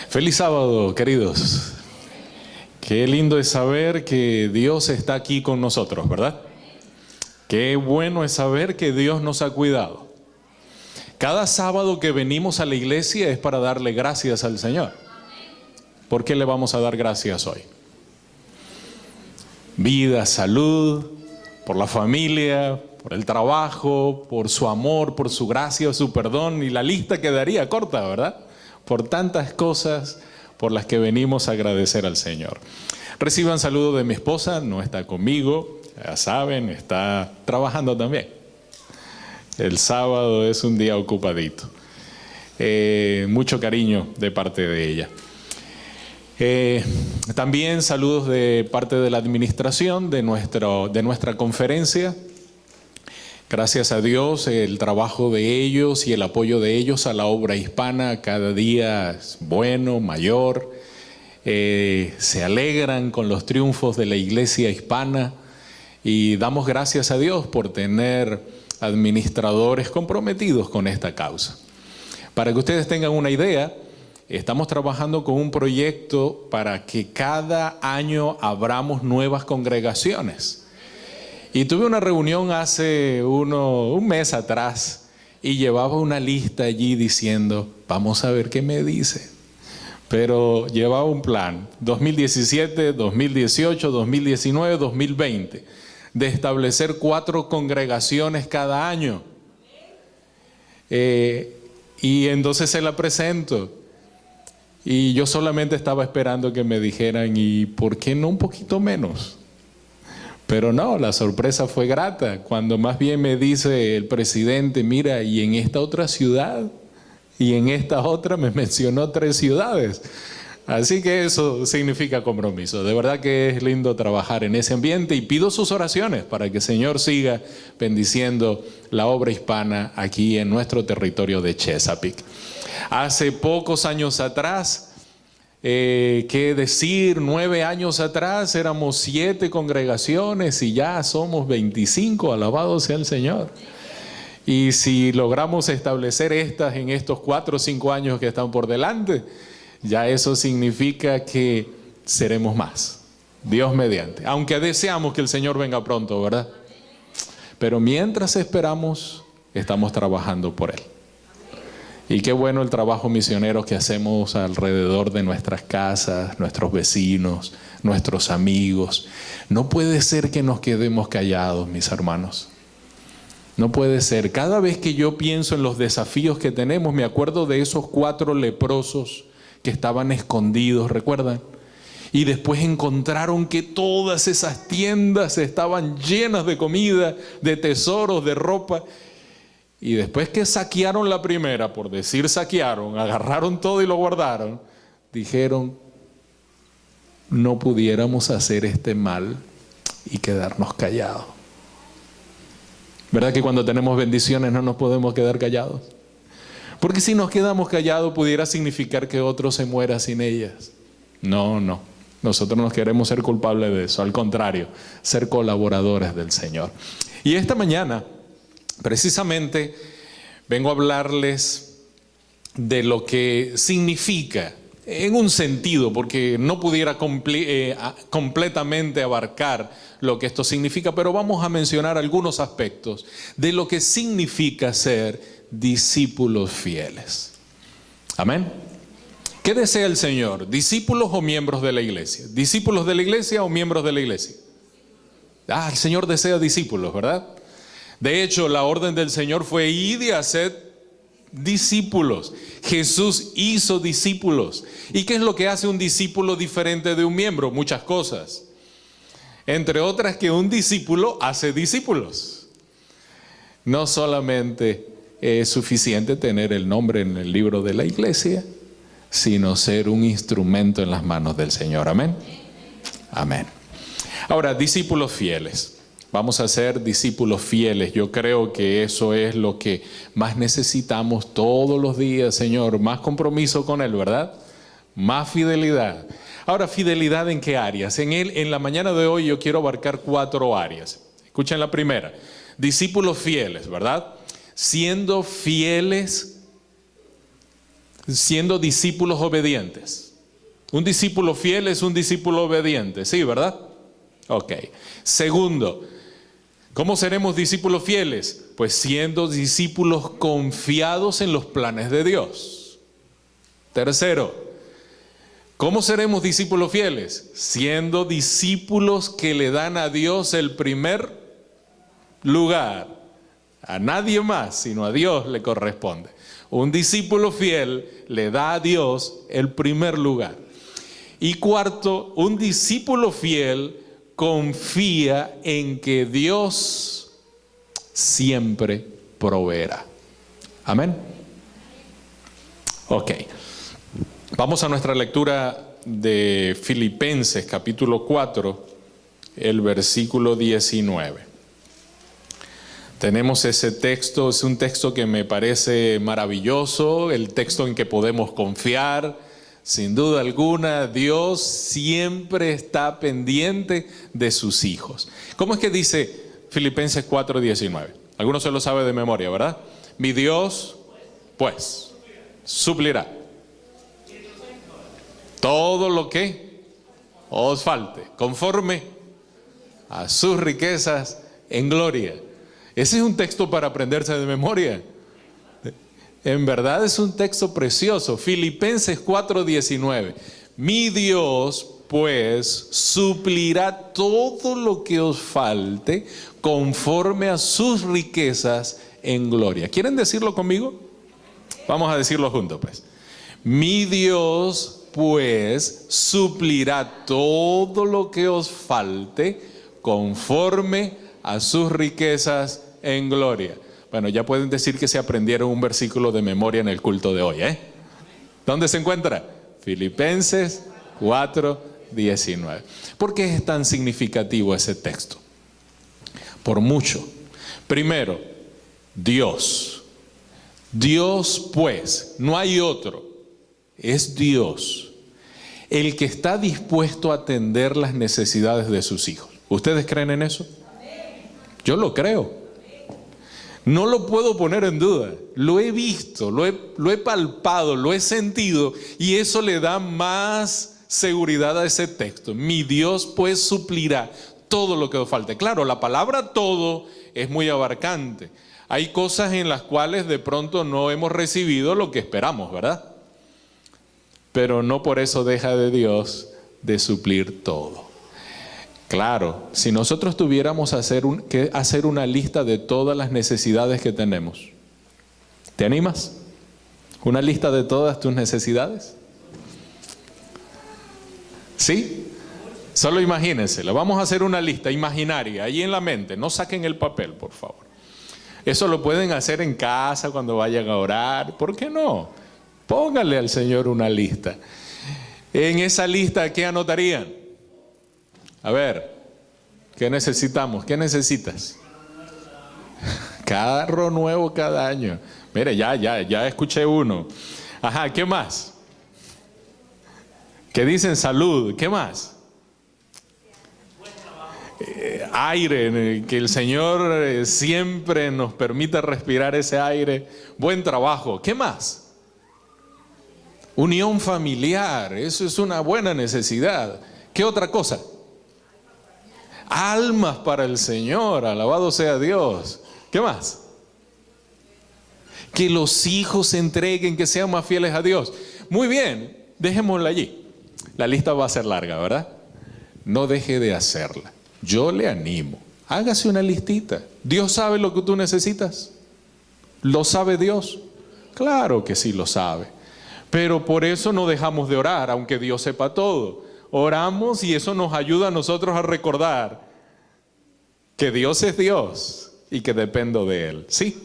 Feliz sábado, queridos. Qué lindo es saber que Dios está aquí con nosotros, ¿verdad? Qué bueno es saber que Dios nos ha cuidado. Cada sábado que venimos a la iglesia es para darle gracias al Señor. ¿Por qué le vamos a dar gracias hoy? Vida, salud, por la familia, por el trabajo, por su amor, por su gracia, su perdón, y la lista quedaría corta, ¿verdad? Por tantas cosas por las que venimos a agradecer al Señor. Reciban saludos de mi esposa, no está conmigo, ya saben, está trabajando también. El sábado es un día ocupadito. Mucho cariño de parte de ella. También saludos de parte de la administración de nuestra conferencia. Gracias a Dios, el trabajo de ellos y el apoyo de ellos a la obra hispana cada día es bueno, mayor. Se alegran con los triunfos de la iglesia hispana y damos gracias a Dios por tener administradores comprometidos con esta causa. Para que ustedes tengan una idea, estamos trabajando con un proyecto para que cada año abramos nuevas congregaciones. Y tuve una reunión hace un mes atrás y llevaba una lista allí diciendo, vamos a ver qué me dice. Pero llevaba un plan, 2017, 2018, 2019, 2020, de establecer 4 congregaciones cada año. Y entonces se la presento. Y yo solamente estaba esperando que me dijeran, ¿y por qué no un poquito menos? Pero no, la sorpresa fue grata, cuando más bien me dice el presidente, mira, y en esta otra ciudad, y en esta otra me mencionó 3 ciudades. Así que eso significa compromiso. De verdad que es lindo trabajar en ese ambiente y pido sus oraciones para que el Señor siga bendiciendo la obra hispana aquí en nuestro territorio de Chesapeake. Hace pocos años atrás, qué decir, 9 años atrás éramos 7 congregaciones y ya somos 25, alabado sea el Señor. Y si logramos establecer estas en estos 4 o 5 años que están por delante, ya eso significa que seremos más, Dios mediante. Aunque deseamos que el Señor venga pronto, ¿verdad? Pero mientras esperamos, estamos trabajando por Él. Y qué bueno el trabajo misionero que hacemos alrededor de nuestras casas, nuestros vecinos, nuestros amigos. No puede ser que nos quedemos callados, mis hermanos. No puede ser. Cada vez que yo pienso en los desafíos que tenemos, me acuerdo de esos 4 leprosos que estaban escondidos, ¿recuerdan? Y después encontraron que todas esas tiendas estaban llenas de comida, de tesoros, de ropa. Y después que saquearon la primera, por decir saquearon, agarraron todo y lo guardaron, dijeron, no pudiéramos hacer este mal y quedarnos callados. ¿Verdad que cuando tenemos bendiciones no nos podemos quedar callados? Porque si nos quedamos callados pudiera significar que otro se muera sin ellas. No, nosotros no queremos ser culpables de eso, al contrario, ser colaboradores del Señor. Y esta mañana, precisamente, vengo a hablarles de lo que significa, en un sentido, porque no pudiera completamente abarcar lo que esto significa, pero vamos a mencionar algunos aspectos de lo que significa ser discípulos fieles. Amén. ¿Qué desea el Señor? ¿Discípulos o miembros de la iglesia? ¿Discípulos de la iglesia o miembros de la iglesia? El Señor desea discípulos, ¿verdad? De hecho, la orden del Señor fue ir y hacer discípulos. Jesús hizo discípulos. ¿Y qué es lo que hace un discípulo diferente de un miembro? Muchas cosas. Entre otras que un discípulo hace discípulos. No solamente es suficiente tener el nombre en el libro de la iglesia, sino ser un instrumento en las manos del Señor. Amén. Amén. Ahora, discípulos fieles. Vamos a ser discípulos fieles. Yo creo que eso es lo que más necesitamos todos los días, Señor. Más compromiso con Él, ¿verdad? Más fidelidad. Ahora, ¿fidelidad en qué áreas? En la mañana de hoy yo quiero abarcar 4 áreas. Escuchen la primera. Discípulos fieles, ¿verdad? Siendo fieles siendo discípulos obedientes. Un discípulo fiel es un discípulo obediente, ¿sí, verdad? Ok. Segundo, ¿cómo seremos discípulos fieles? Pues siendo discípulos confiados en los planes de Dios. Tercero, ¿cómo seremos discípulos fieles? Siendo discípulos que le dan a Dios el primer lugar. A nadie más, sino a Dios le corresponde. Un discípulo fiel le da a Dios el primer lugar. Y cuarto, un discípulo fiel confía en que Dios siempre proveerá. Amén. Ok. Vamos a nuestra lectura de Filipenses capítulo 4, el versículo 19. Tenemos ese texto, es un texto que me parece maravilloso, el texto en que podemos confiar. Sin duda alguna, Dios siempre está pendiente de sus hijos. ¿Cómo es que dice Filipenses 4:19? Algunos se lo sabe de memoria, ¿verdad? Mi Dios, pues, suplirá todo lo que os falte, conforme a sus riquezas en gloria. Ese es un texto para aprenderse de memoria. En verdad es un texto precioso. Filipenses 4:19. Mi Dios, pues, suplirá todo lo que os falte conforme a sus riquezas en gloria. ¿Quieren decirlo conmigo? Vamos a decirlo juntos, pues. Mi Dios, pues, suplirá todo lo que os falte conforme a sus riquezas en gloria. Bueno, ya pueden decir que se aprendieron un versículo de memoria en el culto de hoy, ¿eh? ¿Dónde se encuentra? Filipenses 4:19. ¿Por qué es tan significativo ese texto? Por mucho. Primero, Dios. Dios, pues, no hay otro. Es Dios el que está dispuesto a atender las necesidades de sus hijos. ¿Ustedes creen en eso? Yo lo creo. No lo puedo poner en duda. Lo he visto, lo he palpado, lo he sentido, y eso le da más seguridad a ese texto. Mi Dios pues suplirá todo lo que os falte. Claro, la palabra todo es muy abarcante. Hay cosas en las cuales de pronto no hemos recibido lo que esperamos, ¿verdad? Pero no por eso deja de Dios de suplir todo. Claro, si nosotros tuviéramos que hacer una lista de todas las necesidades que tenemos, ¿te animas? ¿Una lista de todas tus necesidades? ¿Sí? Solo imagínenselo. Vamos a hacer una lista imaginaria, ahí en la mente. No saquen el papel, por favor. Eso lo pueden hacer en casa cuando vayan a orar. ¿Por qué no? Pónganle al Señor una lista. En esa lista, ¿qué anotarían? A ver, ¿qué necesitamos? ¿Qué necesitas? Carro nuevo cada año. Mire, ya escuché uno. Ajá, ¿qué más? ¿Qué dicen? Salud. ¿Qué más? Aire, que el Señor siempre nos permita respirar ese aire. Buen trabajo. ¿Qué más? Unión familiar. Eso es una buena necesidad. ¿Qué otra cosa? Almas para el Señor, alabado sea Dios. ¿Qué más? Que los hijos se entreguen, que sean más fieles a Dios. Muy bien, dejémosla allí. La lista va a ser larga, ¿verdad? No deje de hacerla. Yo le animo. Hágase una listita. ¿Dios sabe lo que tú necesitas? ¿Lo sabe Dios? Claro que sí lo sabe. Pero por eso no dejamos de orar, aunque Dios sepa todo. Oramos y eso nos ayuda a nosotros a recordar que Dios es Dios y que dependo de Él, ¿sí?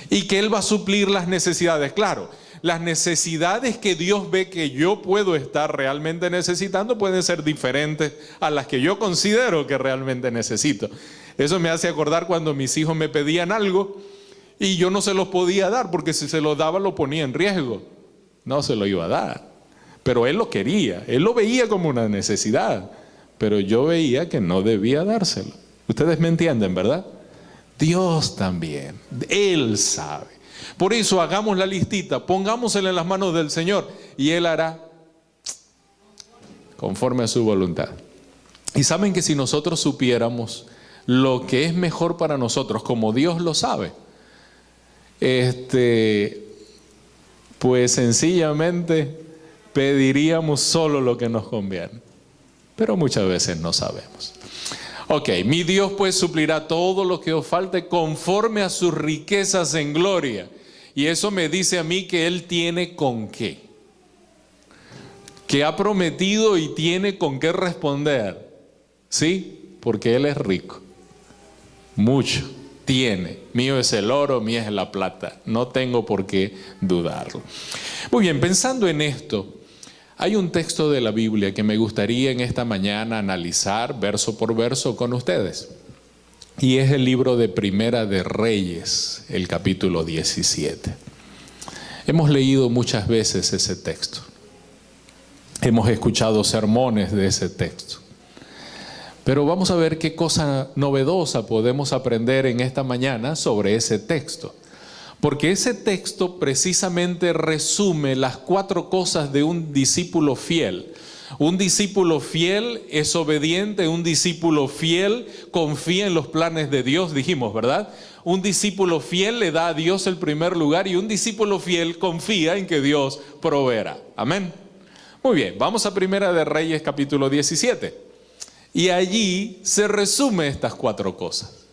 Y que Él va a suplir las necesidades. Claro, las necesidades que Dios ve que yo puedo estar realmente necesitando pueden ser diferentes a las que yo considero que realmente necesito. Eso me hace acordar cuando mis hijos me pedían algo y yo no se los podía dar porque si se los daba lo ponía en riesgo. No se lo iba a dar. Pero él lo quería, él lo veía como una necesidad, pero yo veía que no debía dárselo. Ustedes me entienden, ¿verdad? Dios también, Él sabe. Por eso hagamos la listita, pongámosela en las manos del Señor y Él hará conforme a su voluntad. Y saben que si nosotros supiéramos lo que es mejor para nosotros, como Dios lo sabe, pues sencillamente pediríamos solo lo que nos conviene. Pero muchas veces no sabemos. Ok, mi Dios pues suplirá todo lo que os falte conforme a sus riquezas en gloria. Y eso me dice a mí que Él tiene con qué. Que ha prometido y tiene con qué responder. ¿Sí? Porque Él es rico. Mucho. Tiene. Mío es el oro, mía es la plata. No tengo por qué dudarlo. Muy bien, pensando en esto, hay un texto de la Biblia que me gustaría en esta mañana analizar verso por verso con ustedes. Y es el libro de Primera de Reyes, el capítulo 17. Hemos leído muchas veces ese texto. Hemos escuchado sermones de ese texto. Pero vamos a ver qué cosa novedosa podemos aprender en esta mañana sobre ese texto. Porque ese texto precisamente resume las 4 cosas de un discípulo fiel. Un discípulo fiel es obediente, un discípulo fiel confía en los planes de Dios, dijimos, ¿verdad? Un discípulo fiel le da a Dios el primer lugar y un discípulo fiel confía en que Dios proveerá. Amén. Muy bien, vamos a Primera de Reyes capítulo 17. Y allí se resume estas 4 cosas.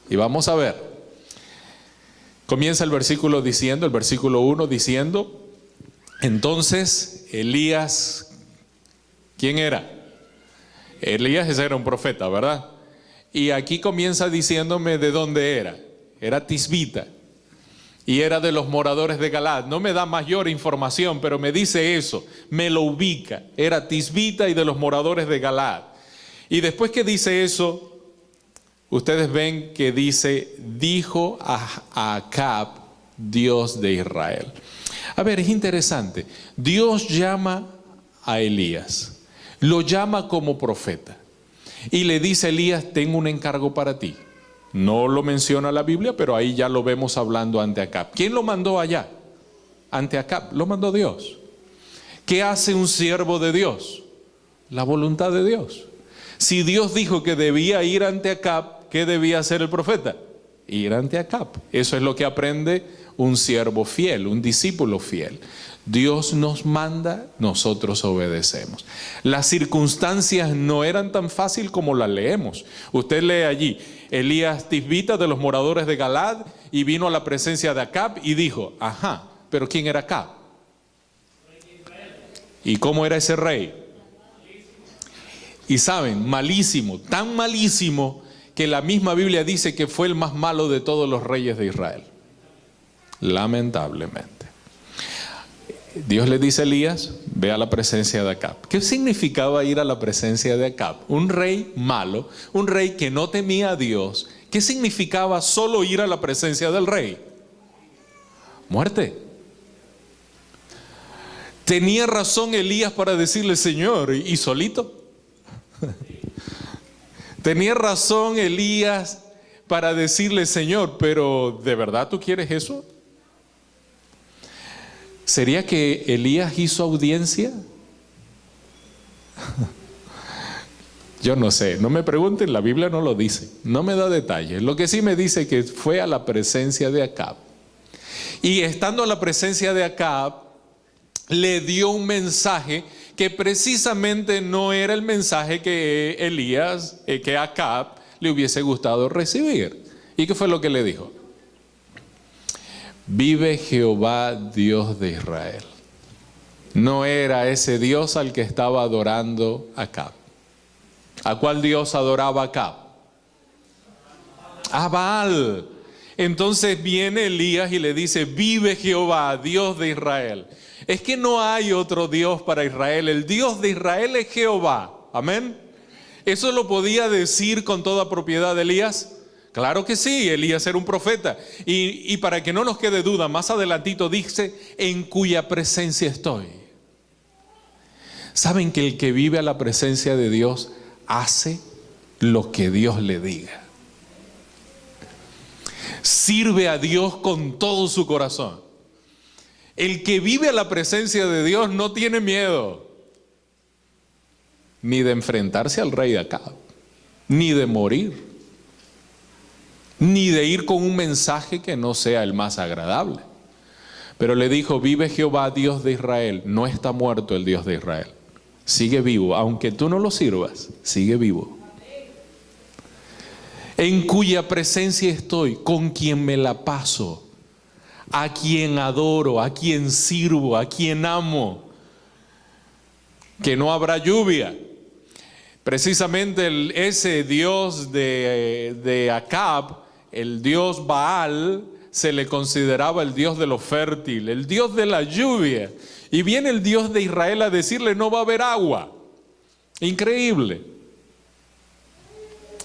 Y vamos a ver. Comienza el versículo 1 diciendo, entonces Elías, ¿quién era? Elías ese era un profeta, ¿verdad? Y aquí comienza diciéndome de dónde era. Era tisbita y era de los moradores de Galaad. No me da mayor información, pero me dice eso, me lo ubica. Era tisbita y de los moradores de Galaad. Y después que dice eso, ustedes ven que dice, dijo a Acab, Dios de Israel. A ver, es interesante. Dios llama a Elías, lo llama como profeta. Y le dice a Elías, tengo un encargo para ti. No lo menciona la Biblia, pero ahí ya lo vemos hablando ante Acab. ¿Quién lo mandó allá? Ante Acab, lo mandó Dios. ¿Qué hace un siervo de Dios? La voluntad de Dios. Si Dios dijo que debía ir ante Acab, ¿qué debía hacer el profeta? Ir ante Acab. Eso es lo que aprende un siervo fiel, un discípulo fiel. Dios nos manda, nosotros obedecemos. Las circunstancias no eran tan fácil como las leemos. Usted lee allí, Elías tisbita de los moradores de Galaad y vino a la presencia de Acab y dijo, ajá, pero ¿quién era Acab? ¿Y cómo era ese rey? Y saben, malísimo, tan malísimo que la misma Biblia dice que fue el más malo de todos los reyes de Israel. Lamentablemente. Dios le dice a Elías, ve a la presencia de Acab. ¿Qué significaba ir a la presencia de Acab? Un rey malo, un rey que no temía a Dios. ¿Qué significaba solo ir a la presencia del rey? Muerte. ¿Tenía razón Elías para decirle, Señor, y solito? Tenía razón Elías para decirle, Señor, pero ¿de verdad tú quieres eso? ¿Sería que Elías hizo audiencia? Yo no sé, no me pregunten, la Biblia no lo dice, no me da detalles. Lo que sí me dice que fue a la presencia de Acab. Y estando a la presencia de Acab, le dio un mensaje que precisamente no era el mensaje que Elías, que Acab le hubiese gustado recibir. ¿Y qué fue lo que le dijo? Vive Jehová, Dios de Israel. No era ese Dios al que estaba adorando Acab. ¿A cuál Dios adoraba Acab? A Baal. Entonces viene Elías y le dice, vive Jehová, Dios de Israel. Es que no hay otro Dios para Israel. El Dios de Israel es Jehová. Amén. ¿Eso lo podía decir con toda propiedad Elías? Claro que sí, Elías era un profeta. Y para que no nos quede duda, más adelantito dice, en cuya presencia estoy. ¿Saben que el que vive a la presencia de Dios hace lo que Dios le diga? Sirve a Dios con todo su corazón. El que vive a la presencia de Dios no tiene miedo ni de enfrentarse al rey de Acab, ni de morir, ni de ir con un mensaje que no sea el más agradable. Pero le dijo: vive Jehová, Dios de Israel. No está muerto el Dios de Israel. Sigue vivo, aunque tú no lo sirvas, sigue vivo. En cuya presencia estoy, con quien me la paso, a quien adoro, a quien sirvo, a quien amo. Que no habrá lluvia. Precisamente ese Dios de Acab, el Dios Baal, se le consideraba el Dios de lo fértil, el Dios de la lluvia. Y viene el Dios de Israel a decirle: no va a haber agua. Increíble.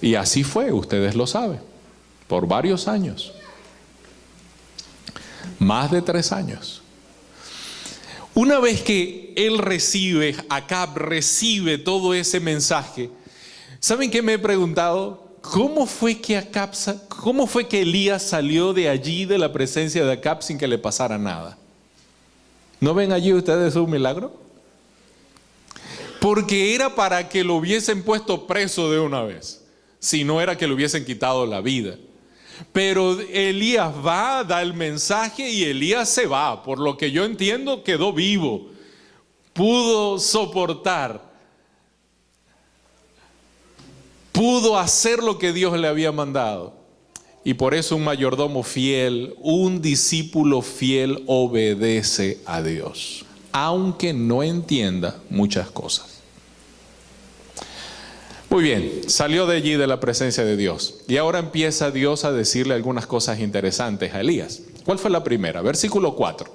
Y así fue, ustedes lo saben, por varios años. Más de 3 años. Una vez que Acab recibe todo ese mensaje, ¿saben qué me he preguntado? ¿Cómo fue que Elías salió de allí, de la presencia de Acab, sin que le pasara nada? ¿No ven allí ustedes un milagro? Porque era para que lo hubiesen puesto preso de una vez, si no era que le hubiesen quitado la vida. Pero Elías va, da el mensaje y Elías se va. Por lo que yo entiendo, quedó vivo, pudo soportar, pudo hacer lo que Dios le había mandado. Y por eso un mayordomo fiel, un discípulo fiel, obedece a Dios, aunque no entienda muchas cosas. Muy bien, salió de allí, de la presencia de Dios. Y ahora empieza Dios a decirle algunas cosas interesantes a Elías. ¿Cuál fue la primera? Versículo 4.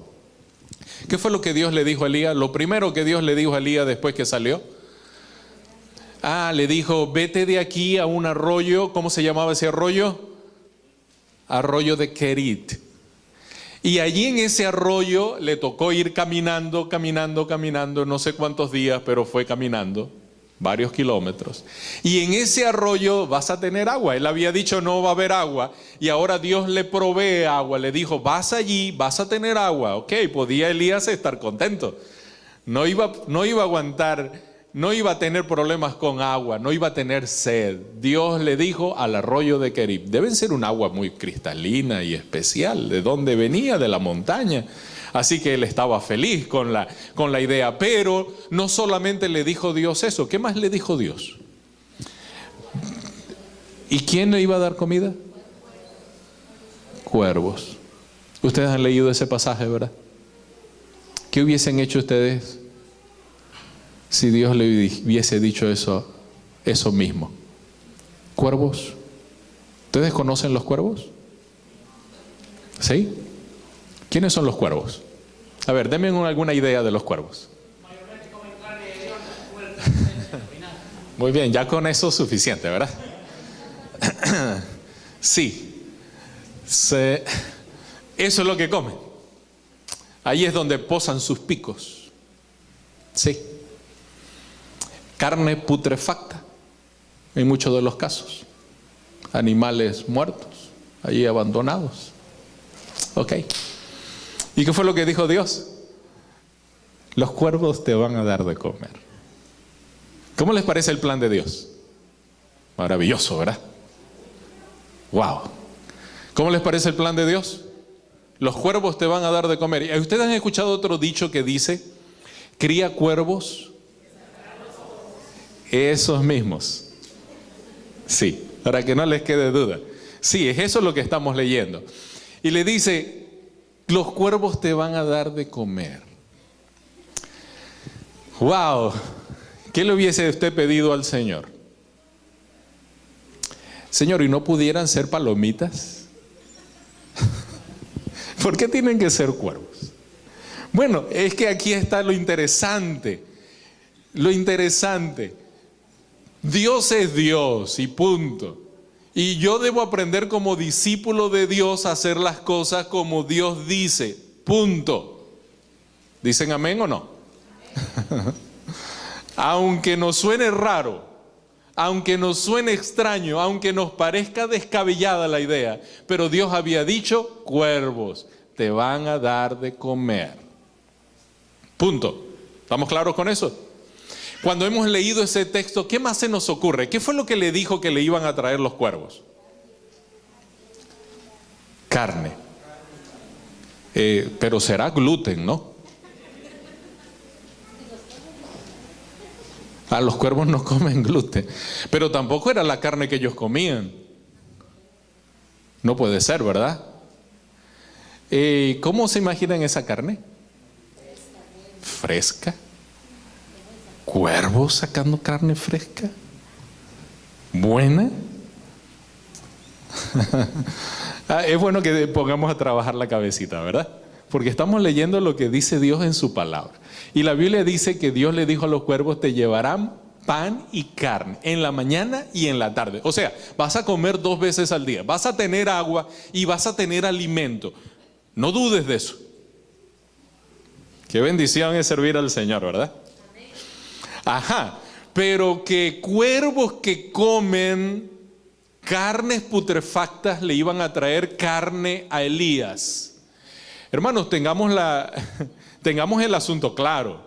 ¿Qué fue lo que Dios le dijo a Elías? Lo primero que Dios le dijo a Elías después que salió. Le dijo: vete de aquí a un arroyo. ¿Cómo se llamaba ese arroyo? Arroyo de Kerit. Y allí en ese arroyo le tocó ir caminando, no sé cuántos días, pero fue caminando varios kilómetros. Y en ese arroyo vas a tener agua. Él había dicho: no va a haber agua. Y ahora Dios le provee agua. Le dijo: vas allí, vas a tener agua. Ok, podía Elías estar contento. No iba a aguantar, no iba a tener problemas con agua, no iba a tener sed. Dios le dijo: al arroyo de Kerit. Deben ser un agua muy cristalina y especial. ¿De dónde venía? De la montaña. Así que él estaba feliz con la idea. Pero no solamente le dijo Dios eso. ¿Qué más le dijo Dios? ¿Y quién le iba a dar comida? Cuervos. Ustedes han leído ese pasaje, ¿verdad? ¿Qué hubiesen hecho ustedes si Dios le hubiese dicho eso mismo? ¿Cuervos? ¿Ustedes conocen los cuervos? ¿Sí? ¿Quiénes son los cuervos? A ver, denme alguna idea de los cuervos. Muy bien, ya con eso es suficiente, ¿verdad? Sí. Eso es lo que comen. Ahí es donde posan sus picos. Sí. Carne putrefacta, en muchos de los casos. Animales muertos, allí abandonados. Ok. ¿Y qué fue lo que dijo Dios? Los cuervos te van a dar de comer. ¿Cómo les parece el plan de Dios? Maravilloso, ¿verdad? Wow. ¿Cómo les parece el plan de Dios? Los cuervos te van a dar de comer. ¿Y ustedes han escuchado otro dicho que dice: cría cuervos? Esos mismos. Sí, para que no les quede duda. Sí, es eso lo que estamos leyendo. Y le dice: los cuervos te van a dar de comer. ¡Wow! ¿Qué le hubiese usted pedido al Señor? Señor, ¿y no pudieran ser palomitas? ¿Por qué tienen que ser cuervos? Bueno, es que aquí está lo interesante. Lo interesante. Dios es Dios y punto. Y yo debo aprender como discípulo de Dios a hacer las cosas como Dios dice. Punto. ¿Dicen amén o no? Aunque nos suene raro, Aunque nos suene extraño, aunque nos parezca descabellada la idea, pero Dios había dicho, cuervos te van a dar de comer. Punto. ¿Estamos claros con eso? Cuando hemos leído ese texto, ¿qué más se nos ocurre? ¿Qué fue lo que le dijo que le iban a traer los cuervos? Carne. Pero será gluten, ¿no? Los cuervos no comen gluten, pero tampoco era la carne que ellos comían. No puede ser, ¿verdad? ¿Cómo se imaginan esa carne? Fresca. ¿Cuervos sacando carne fresca? ¿Buena? Es bueno que pongamos a trabajar la cabecita, ¿verdad? Porque estamos leyendo lo que dice Dios en su palabra. Y la Biblia dice que Dios le dijo a los cuervos, te llevarán pan y carne en la mañana y en la tarde. O sea, vas a comer 2 veces al día, vas a tener agua y vas a tener alimento. No dudes de eso. Qué bendición es servir al Señor, ¿verdad? Ajá, pero que cuervos que comen carnes putrefactas le iban a traer carne a Elías. Hermanos, tengamos el asunto claro.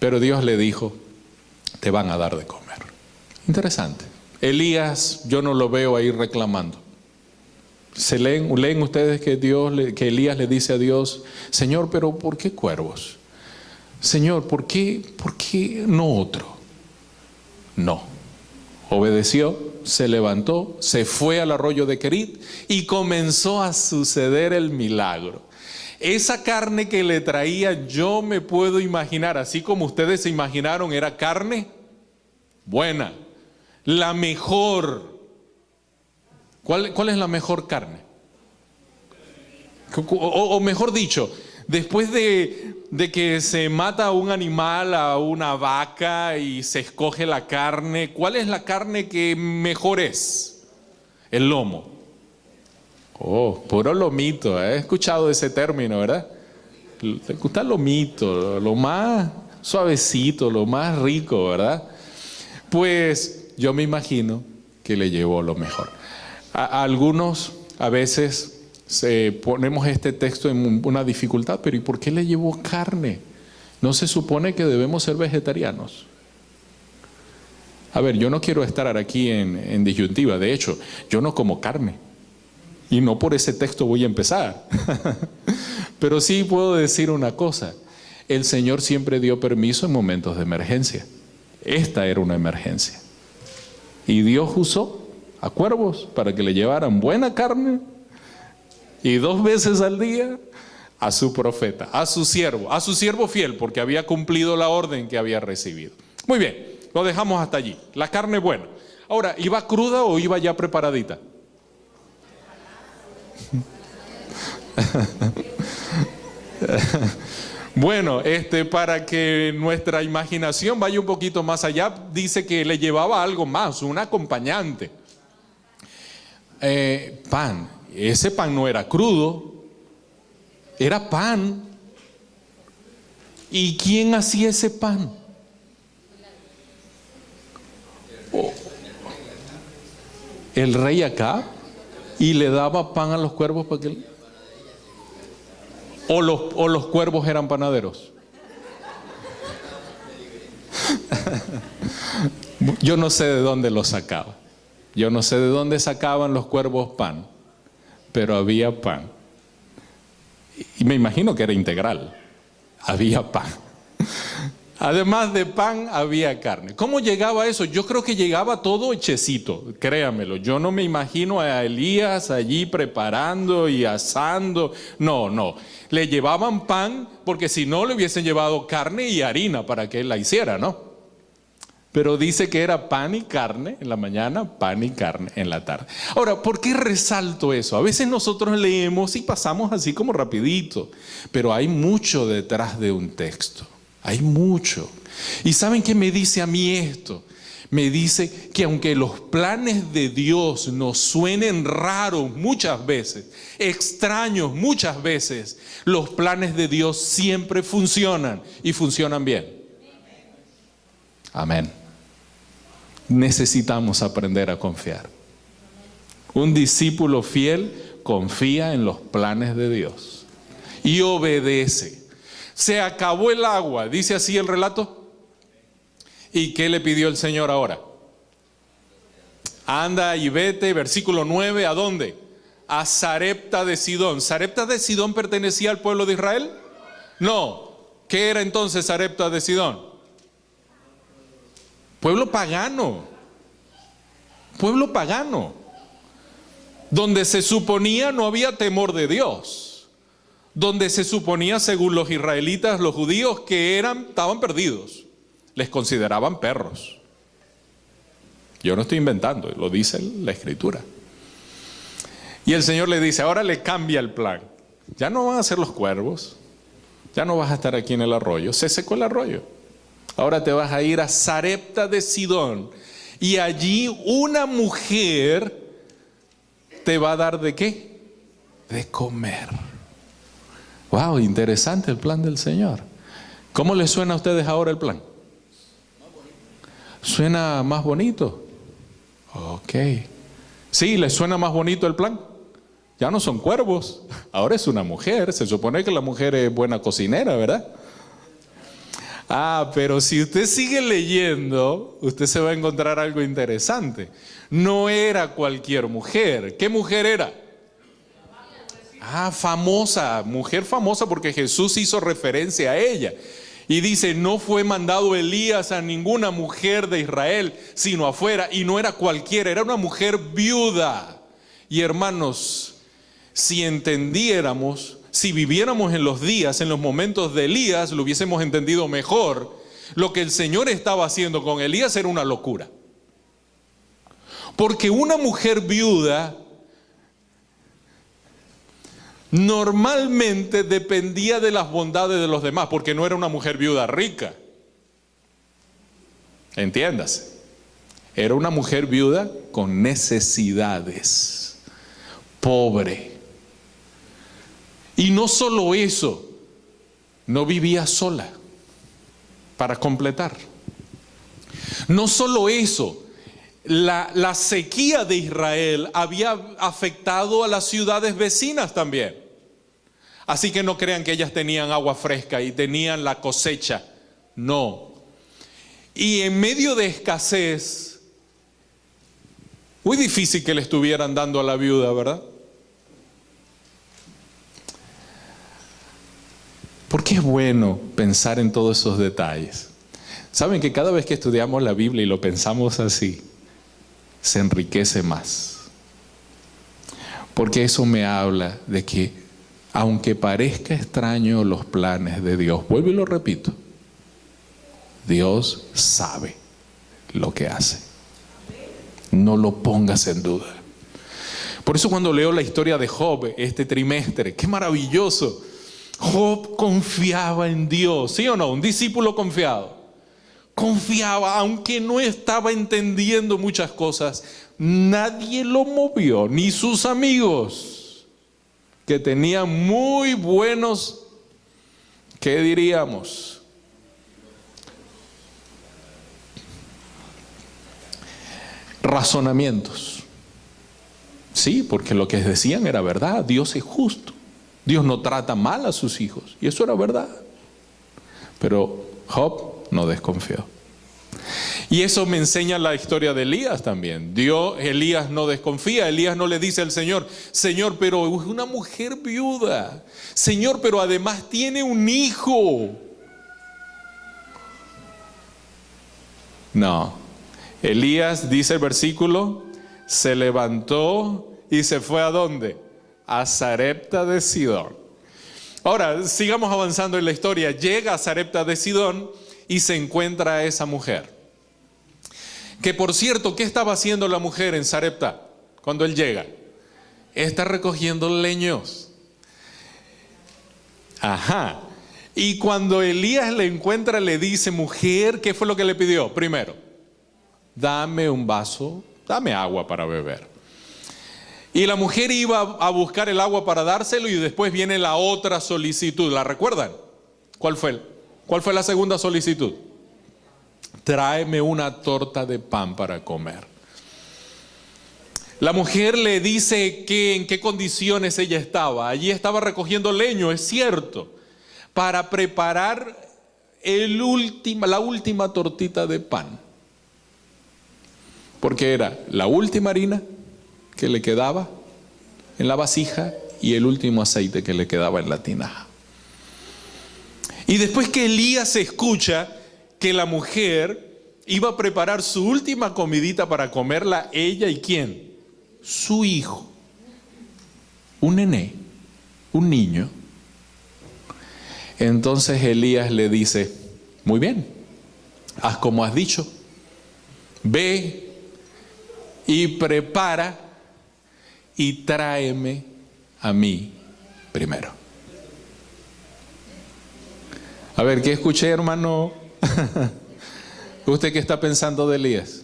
Pero Dios le dijo, te van a dar de comer. Interesante. Elías, yo no lo veo ahí reclamando. ¿Leen ustedes que Elías le dice a Dios, Señor, pero ¿por qué cuervos? Señor, ¿por qué no otro? No. Obedeció, se levantó, se fue al arroyo de Querit y comenzó a suceder el milagro. Esa carne que le traía, yo me puedo imaginar, así como ustedes se imaginaron, era carne buena, la mejor. ¿Cuál es la mejor carne? O mejor dicho, después de que se mata a un animal, a una vaca y se escoge la carne, ¿cuál es la carne que mejor es? El lomo. Oh, puro lomito, he escuchado ese término, ¿verdad? ¿Te gusta el lomito? Lo más suavecito, lo más rico, ¿verdad? Pues yo me imagino que le llevó lo mejor. A algunos a veces ponemos este texto en una dificultad, pero ¿y por qué le llevó carne? ¿No se supone que debemos ser vegetarianos? A ver, yo no quiero estar aquí en disyuntiva, de hecho, yo no como carne. Y no por ese texto voy a empezar. Pero sí puedo decir una cosa. El Señor siempre dio permiso en momentos de emergencia. Esta era una emergencia. Y Dios usó a cuervos para que le llevaran buena carne y 2 veces al día a su profeta, a su siervo fiel, porque había cumplido la orden que había recibido. Muy bien, lo dejamos hasta allí. La carne buena. Ahora, ¿iba cruda o iba ya preparadita? Bueno, para que nuestra imaginación vaya un poquito más allá, dice que le llevaba algo más, un acompañante. Pan. Ese pan no era crudo, era pan. ¿Y quién hacía ese pan? El rey Acab. Y le daba pan a los cuervos para que... o los cuervos eran panaderos. Yo no sé de dónde lo sacaba. Yo no sé de dónde sacaban los cuervos pan, pero había pan. Y me imagino que era integral. Había pan. Además de pan, había carne. ¿Cómo llegaba eso? Yo creo que llegaba todo hechecito, créanmelo. Yo no me imagino a Elías allí preparando y asando. No. Le llevaban pan porque si no le hubiesen llevado carne y harina para que él la hiciera, ¿no? Pero dice que era pan y carne en la mañana, pan y carne en la tarde. Ahora, ¿por qué resalto eso? A veces nosotros leemos y pasamos así como rapidito, pero hay mucho detrás de un texto. Hay mucho. ¿Y saben qué me dice a mí esto? Me dice que aunque los planes de Dios nos suenen raros muchas veces, extraños muchas veces, los planes de Dios siempre funcionan y funcionan bien. Amén. Necesitamos aprender a confiar. Un discípulo fiel confía en los planes de Dios y obedece. Se acabó el agua, dice así el relato. ¿Y qué le pidió el Señor ahora? Anda y vete, versículo 9, ¿a dónde? A Sarepta de Sidón. ¿Sarepta de Sidón pertenecía al pueblo de Israel? No. ¿Qué era entonces Sarepta de Sidón? Pueblo pagano. Pueblo pagano. Donde se suponía no había temor de Dios. Donde se suponía, según los israelitas, los judíos, que estaban perdidos. Les consideraban perros. Yo no estoy inventando, lo dice la Escritura. Y el Señor le dice, ahora le cambia el plan. Ya no van a ser los cuervos, ya no vas a estar aquí en el arroyo, se secó el arroyo. Ahora te vas a ir a Sarepta de Sidón y allí una mujer te va a dar ¿de qué? De comer. Wow, interesante el plan del Señor. ¿Cómo les suena a ustedes ahora el plan? ¿Suena más bonito? Ok. Sí, ¿les suena más bonito el plan? Ya no son cuervos, ahora es una mujer. Se supone que la mujer es buena cocinera, ¿verdad? Pero si usted sigue leyendo, usted se va a encontrar algo interesante. No era cualquier mujer. ¿Qué mujer era? Famosa, mujer famosa porque Jesús hizo referencia a ella. Y dice, no fue mandado Elías a ninguna mujer de Israel, sino afuera. Y no era cualquiera, era una mujer viuda. Y hermanos, si entendiéramos, si viviéramos en los días, en los momentos de Elías, lo hubiésemos entendido mejor. Lo que el Señor estaba haciendo con Elías era una locura. Porque una mujer viuda normalmente dependía de las bondades de los demás, porque no era una mujer viuda rica. Entiéndase. Era una mujer viuda con necesidades, pobre. Y no solo eso, no vivía sola, para completar. No solo eso, la sequía de Israel había afectado a las ciudades vecinas también. Así que no crean que ellas tenían agua fresca y tenían la cosecha. No. Y en medio de escasez, muy difícil que le estuvieran dando a la viuda, ¿verdad? Porque es bueno pensar en todos esos detalles. Saben que cada vez que estudiamos la Biblia y lo pensamos así, se enriquece más. Porque eso me habla de que, aunque parezca extraño los planes de Dios, vuelvo y lo repito, Dios sabe lo que hace. No lo pongas en duda. Por eso cuando leo la historia de Job este trimestre, qué maravilloso. Job confiaba en Dios, ¿sí o no? Un discípulo confiado. Confiaba, aunque no estaba entendiendo muchas cosas. Nadie lo movió, ni sus amigos, que tenían muy buenos, ¿qué diríamos? Razonamientos. Sí, porque lo que decían era verdad. Dios es justo. Dios no trata mal a sus hijos. Y eso era verdad. Pero Job no desconfió. Y eso me enseña la historia de Elías también. Elías no desconfía. Elías no le dice al Señor, Señor, pero es una mujer viuda. Señor, pero además tiene un hijo. No. Elías, dice el versículo, se levantó y se fue ¿a dónde? A Sarepta de Sidón. Ahora, sigamos avanzando en la historia. Llega a Sarepta de Sidón y se encuentra a esa mujer. Que por cierto, ¿qué estaba haciendo la mujer en Sarepta cuando él llega? Está recogiendo leños. Y cuando Elías le encuentra, le dice, mujer, ¿qué fue lo que le pidió? Primero, dame un vaso, dame agua para beber. Y la mujer iba a buscar el agua para dárselo y después viene la otra solicitud. ¿La recuerdan? ¿Cuál fue la segunda solicitud? tráeme una torta de pan para comer. La mujer le dice que en qué condiciones ella estaba. Allí estaba recogiendo leño, es cierto, para preparar la última tortita de pan. Porque era la última harina que le quedaba en la vasija y el último aceite que le quedaba en la tinaja. Y después que Elías escucha que la mujer iba a preparar su última comidita para comerla, ella y ¿quién? Su hijo, un nené, un niño. Entonces Elías le dice, muy bien, haz como has dicho, ve y prepara y tráeme a mí primero. A ver, ¿qué escuché, hermano? ¿Usted qué está pensando de Elías?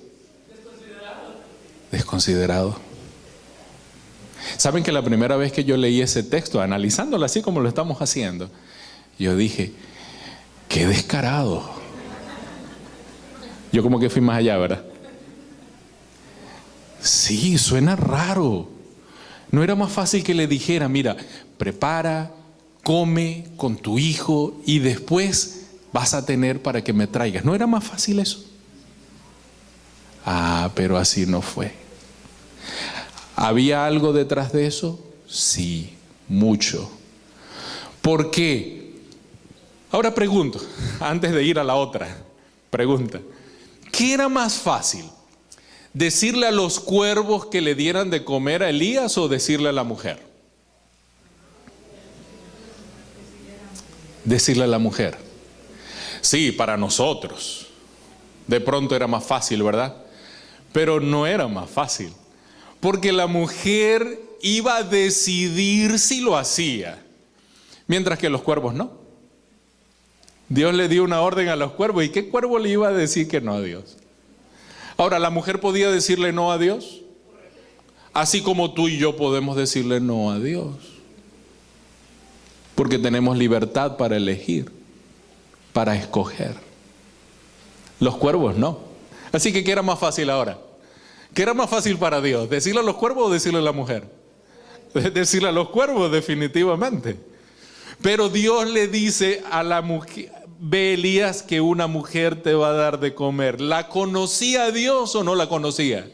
Desconsiderado. ¿Saben que la primera vez que yo leí ese texto, analizándolo así como lo estamos haciendo, yo dije, qué descarado? Yo como que fui más allá, ¿verdad? Sí, suena raro. ¿No era más fácil que le dijera, mira, prepara, come con tu hijo y después vas a tener para que me traigas? ¿No era más fácil eso? Pero así no fue. ¿Había algo detrás de eso? Sí, mucho. ¿Por qué? Ahora pregunto, antes de ir a la otra pregunta, ¿qué era más fácil? ¿Decirle a los cuervos que le dieran de comer a Elías o decirle a la mujer? Decirle a la mujer. Sí, para nosotros. De pronto era más fácil, ¿verdad? Pero no era más fácil. Porque la mujer iba a decidir si lo hacía. Mientras que los cuervos no. Dios le dio una orden a los cuervos. ¿Y qué cuervo le iba a decir que no a Dios? Ahora, ¿la mujer podía decirle no a Dios? Así como tú y yo podemos decirle no a Dios. Porque tenemos libertad para elegir, para escoger. Los cuervos no. Así que, ¿qué era más fácil ahora? ¿Qué era más fácil para Dios? ¿Decirle a los cuervos o decirle a la mujer? Decirle a los cuervos, definitivamente. Pero Dios le dice a la mujer, ve Elías que una mujer te va a dar de comer. ¿La conocía Dios o no la conocía?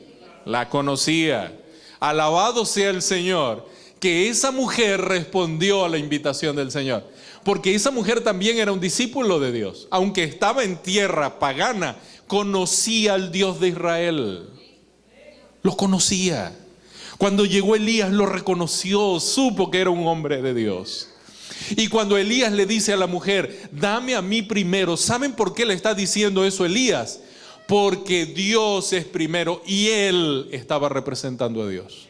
La conocía. Alabado sea el Señor, que esa mujer respondió a la invitación del Señor. Porque esa mujer también era un discípulo de Dios. Aunque estaba en tierra pagana, conocía al Dios de Israel. Lo conocía. Cuando llegó Elías lo reconoció, supo que era un hombre de Dios. Y cuando Elías le dice a la mujer, dame a mí primero, ¿saben por qué le está diciendo eso Elías? Porque Dios es primero y él estaba representando a Dios.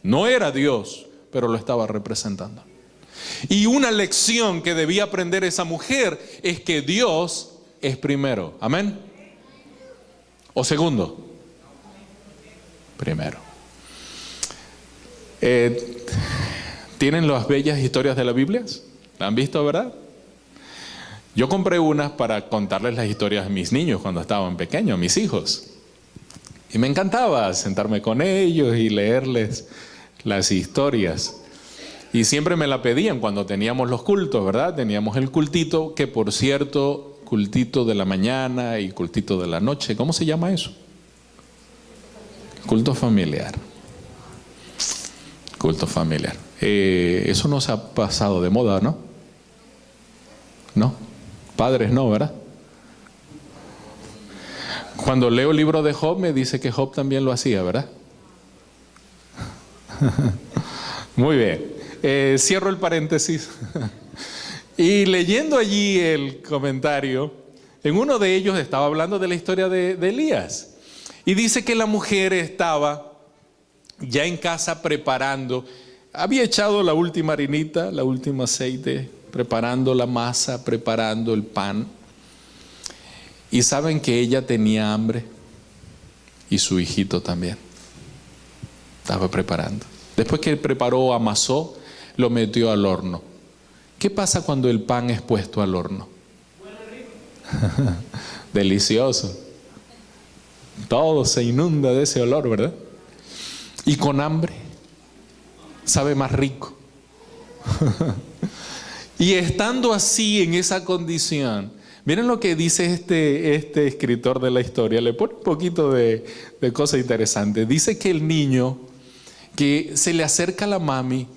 No era Dios, pero lo estaba representando. Y una lección que debía aprender esa mujer es que Dios es primero. ¿Amén? ¿O segundo? Primero. ¿Tienen las bellas historias de la Biblia? ¿La han visto, verdad? Yo compré unas para contarles las historias de mis niños cuando estaban pequeños, mis hijos. Y me encantaba sentarme con ellos y leerles las historias. Y siempre me la pedían cuando teníamos los cultos, ¿verdad? Teníamos el cultito, que por cierto, cultito de la mañana y cultito de la noche. ¿Cómo se llama eso? Culto familiar. Culto familiar. Eso no se ha pasado de moda, ¿no? No. Padres no, ¿verdad? Cuando leo el libro de Job me dice que Job también lo hacía, ¿verdad? Muy bien. Cierro el paréntesis. Y leyendo allí el comentario, en uno de ellos estaba hablando de la historia de Elías. Y dice que la mujer estaba ya en casa preparando, había echado la última harinita, la última aceite, preparando la masa, preparando el pan. Y saben que ella tenía hambre y su hijito también. Estaba preparando. Después que preparó, amasó, lo metió al horno. ¿Qué pasa cuando el pan es puesto al horno? Delicioso. Todo se inunda de ese olor, ¿verdad? Y con hambre, sabe más rico. Y estando así en esa condición, miren lo que dice este escritor de la historia, le pone un poquito de cosa interesante. Dice que el niño, que se le acerca a la mami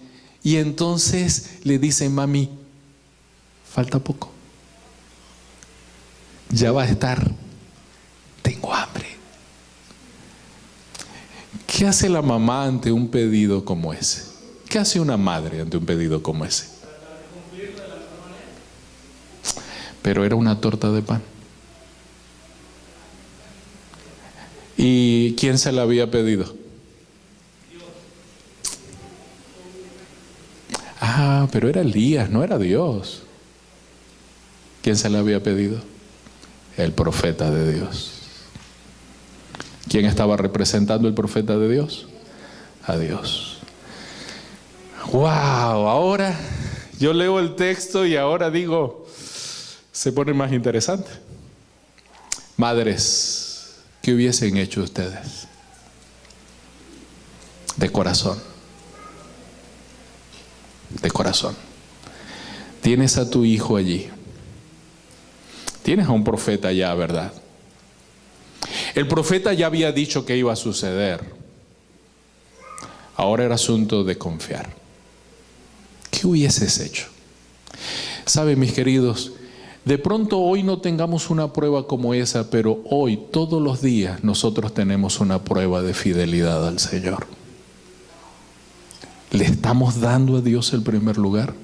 y entonces le dice: mami, falta poco, ya va a estar, tengo hambre. ¿Qué hace la mamá ante un pedido como ese? ¿Qué hace una madre ante un pedido como ese? Pero era una torta de pan. ¿Y quién se la había pedido? Ah, pero era Elías, no era Dios. ¿Quién se la había pedido? El profeta de Dios. ¿Quién estaba representando el profeta de Dios? A Dios. ¡Wow! Ahora yo leo el texto y ahora digo, se pone más interesante. Madres, ¿qué hubiesen hecho ustedes? De corazón. De corazón. Tienes a tu hijo allí. Tienes a un profeta ya, ¿verdad? El profeta ya había dicho que iba a suceder. Ahora era asunto de confiar. ¿Qué hubieses hecho? Saben, mis queridos, de pronto hoy no tengamos una prueba como esa, pero hoy, todos los días, nosotros tenemos una prueba de fidelidad al Señor. ¿Le estamos dando a Dios el primer lugar?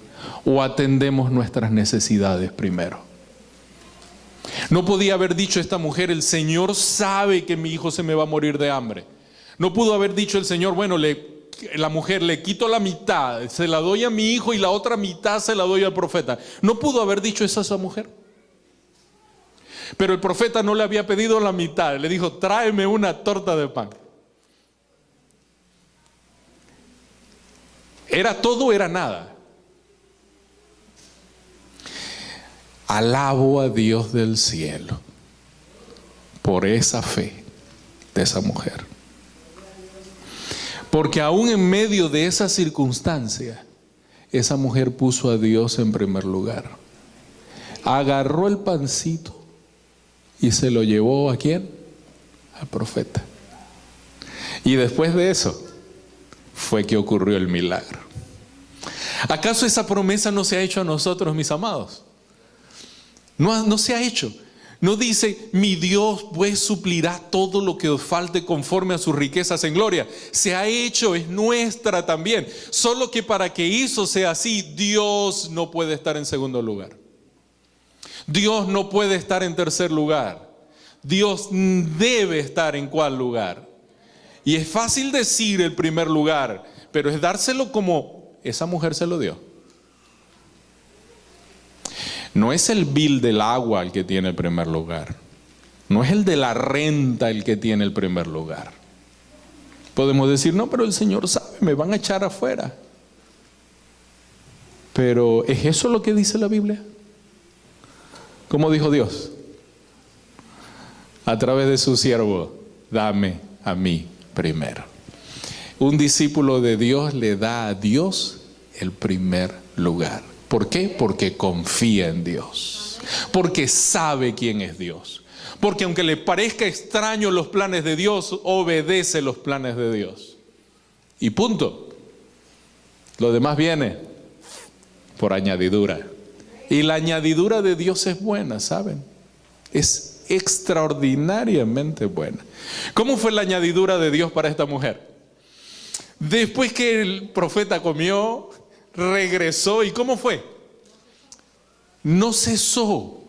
¿O atendemos nuestras necesidades primero? No podía haber dicho esta mujer: el Señor sabe que mi hijo se me va a morir de hambre. No pudo haber dicho el Señor: bueno, la mujer, le quito la mitad, se la doy a mi hijo y la otra mitad se la doy al profeta. No pudo haber dicho eso a esa mujer. Pero el profeta no le había pedido la mitad, le dijo: tráeme una torta de pan. ¿Era todo o era nada? Alabo a Dios del cielo por esa fe de esa mujer. Porque aún en medio de esa circunstancia, esa mujer puso a Dios en primer lugar. Agarró el pancito y se lo llevó ¿a quién? Al profeta. Y después de eso fue que ocurrió el milagro. ¿Acaso esa promesa no se ha hecho a nosotros, mis amados? No se ha hecho. No dice: mi Dios pues suplirá todo lo que os falte conforme a sus riquezas en gloria. Se ha hecho, es nuestra también. Solo que para que eso sea así, Dios no puede estar en segundo lugar. Dios no puede estar en tercer lugar. Dios debe estar en ¿cuál lugar? Y es fácil decir el primer lugar, pero es dárselo como esa mujer se lo dio. No es el bill del agua el que tiene el primer lugar. No es el de la renta el que tiene el primer lugar. Podemos decir: no, pero el Señor sabe, me van a echar afuera. Pero ¿es eso lo que dice la Biblia? ¿Cómo dijo Dios? A través de su siervo: dame a mí primero. Un discípulo de Dios le da a Dios el primer lugar. ¿Por qué? Porque confía en Dios. Porque sabe quién es Dios. Porque aunque le parezca extraño los planes de Dios, obedece los planes de Dios. Y punto. Lo demás viene por añadidura. Y la añadidura de Dios es buena, ¿saben? Es extraordinariamente buena. ¿Cómo fue la añadidura de Dios para esta mujer? Después que el profeta comió, regresó. ¿Y cómo fue? No cesó.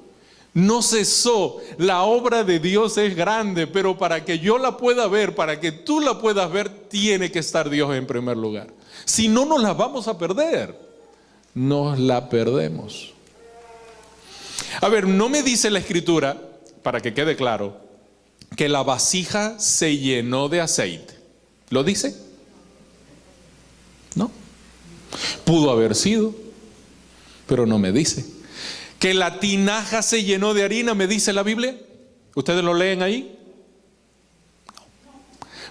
No cesó. La obra de Dios es grande, pero para que yo la pueda ver, para que tú la puedas ver, tiene que estar Dios en primer lugar. Si no, nos la vamos a perder. Nos la perdemos. A ver, no me dice la Escritura, para que quede claro, que la vasija se llenó de aceite. ¿Lo dice? No. Pudo haber sido, pero no me dice. ¿Que la tinaja se llenó de harina, me dice la Biblia? ¿Ustedes lo leen ahí?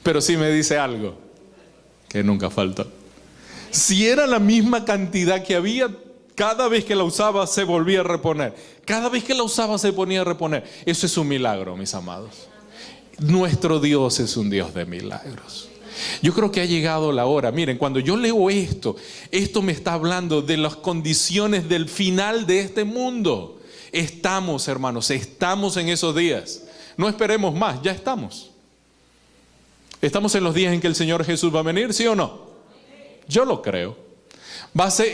Pero sí me dice algo que nunca faltó. Si era la misma cantidad que había, cada vez que la usaba se volvía a reponer. Cada vez que la usaba se ponía a reponer. Eso es un milagro, mis amados. Nuestro Dios es un Dios de milagros. Yo creo que ha llegado la hora. Miren, cuando yo leo esto me está hablando de las condiciones del final de este mundo. Estamos, hermanos, estamos en esos días. No esperemos más, ya estamos. ¿Estamos en los días en que el Señor Jesús va a venir, sí o no? Yo lo creo.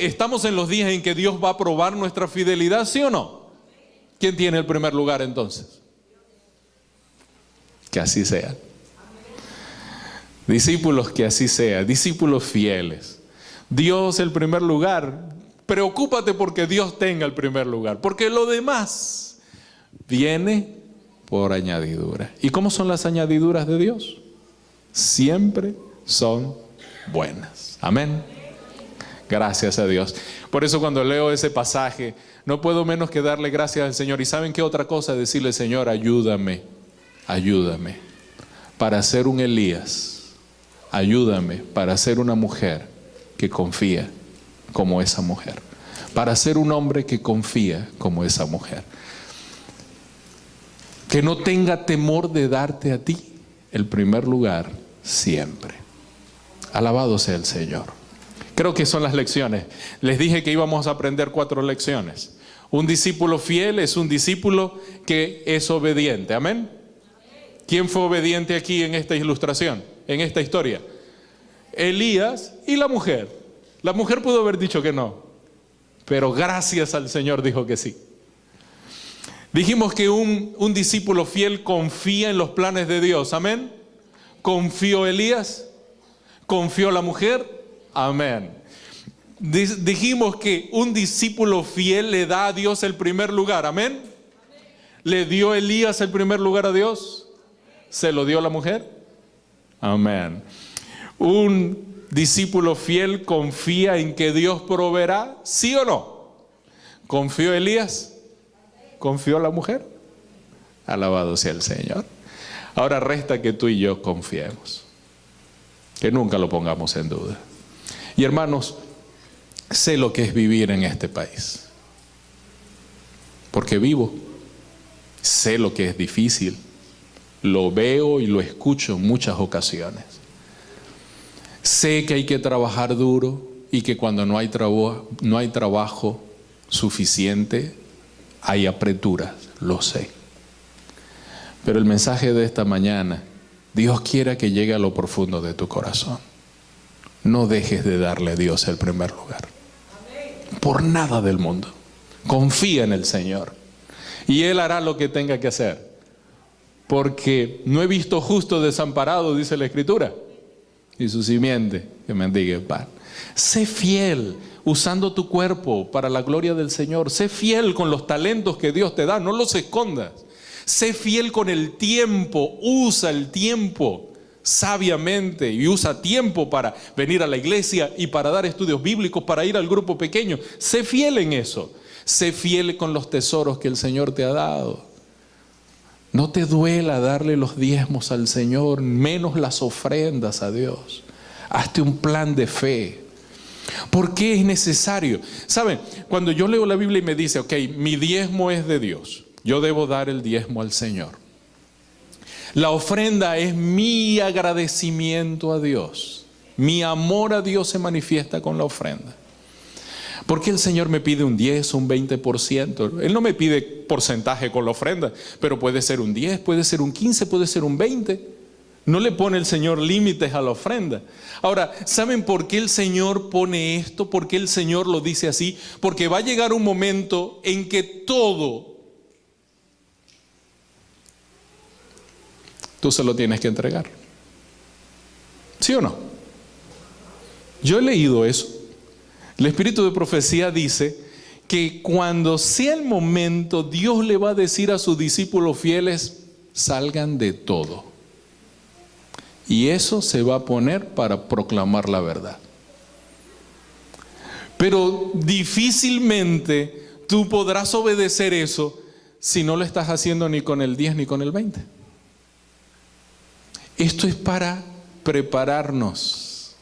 ¿Estamos en los días en que Dios va a probar nuestra fidelidad, sí o no? ¿Quién tiene el primer lugar entonces? Que así sea. Discípulos, que así sea. Discípulos fieles. Dios el primer lugar. Preocúpate porque Dios tenga el primer lugar. Porque lo demás viene por añadidura. ¿Y cómo son las añadiduras de Dios? Siempre son buenas. Amén. Gracias a Dios. Por eso cuando leo ese pasaje, no puedo menos que darle gracias al Señor. ¿Y saben qué otra cosa? Decirle, Señor, ayúdame, ayúdame para ser un Elías. Ayúdame para ser una mujer que confía como esa mujer. Para ser un hombre que confía como esa mujer. Que no tenga temor de darte a ti el primer lugar siempre. Alabado sea el Señor. Creo que son las lecciones. Les dije que íbamos a aprender 4 lecciones. Un discípulo fiel es un discípulo que es obediente. Amén. ¿Quién fue obediente aquí en esta ilustración, en esta historia? Elías y la mujer. La mujer pudo haber dicho que no, pero gracias al Señor dijo que sí. Dijimos que un discípulo fiel confía en los planes de Dios. Amén. ¿Confió Elías? ¿Confió la mujer? Amén. Dijimos que un discípulo fiel le da a Dios el primer lugar. Amén. ¿Le dio Elías el primer lugar a Dios? ¿Se lo dio la mujer? Amén. Un discípulo fiel confía en que Dios proveerá, ¿sí o no? ¿Confió Elías? ¿Confió la mujer? Alabado sea el Señor. Ahora resta que tú y yo confiemos, que nunca lo pongamos en duda. Y hermanos, sé lo que es vivir en este país, porque vivo. Sé lo que es difícil, lo veo y lo escucho en muchas ocasiones. Sé que hay que trabajar duro y que cuando no hay trabajo suficiente, hay apreturas, lo sé. Pero el mensaje de esta mañana, Dios quiera que llegue a lo profundo de tu corazón. No dejes de darle a Dios el primer lugar. Por nada del mundo. Confía en el Señor. Y Él hará lo que tenga que hacer. Porque no he visto justo desamparado, dice la Escritura, y su simiente que mendigue pan. Sé fiel usando tu cuerpo para la gloria del Señor. Sé fiel con los talentos que Dios te da, no los escondas. Sé fiel con el tiempo, usa el tiempo sabiamente y usa tiempo para venir a la iglesia y para dar estudios bíblicos, para ir al grupo pequeño. Sé fiel en eso. Sé fiel con los tesoros que el Señor te ha dado. No te duela darle los diezmos al Señor, menos las ofrendas a Dios. Hazte un plan de fe. ¿Por qué es necesario? ¿Saben? Cuando yo leo la Biblia y me dice, ok, mi diezmo es de Dios, yo debo dar el diezmo al Señor. La ofrenda es mi agradecimiento a Dios. Mi amor a Dios se manifiesta con la ofrenda. ¿Por qué el Señor me pide un 10, un 20%? Él no me pide porcentaje con la ofrenda, pero puede ser un 10, puede ser un 15, puede ser un 20. No le pone el Señor límites a la ofrenda. Ahora, ¿saben por qué el Señor pone esto? ¿Por qué el Señor lo dice así? Porque va a llegar un momento en que todo tú se lo tienes que entregar. ¿Sí o no? Yo he leído eso. El espíritu de profecía dice que cuando sea el momento, Dios le va a decir a sus discípulos fieles, salgan de todo. Y eso se va a poner para proclamar la verdad. Pero difícilmente tú podrás obedecer eso si no lo estás haciendo ni con el 10 ni con el 20? Esto es para prepararnos.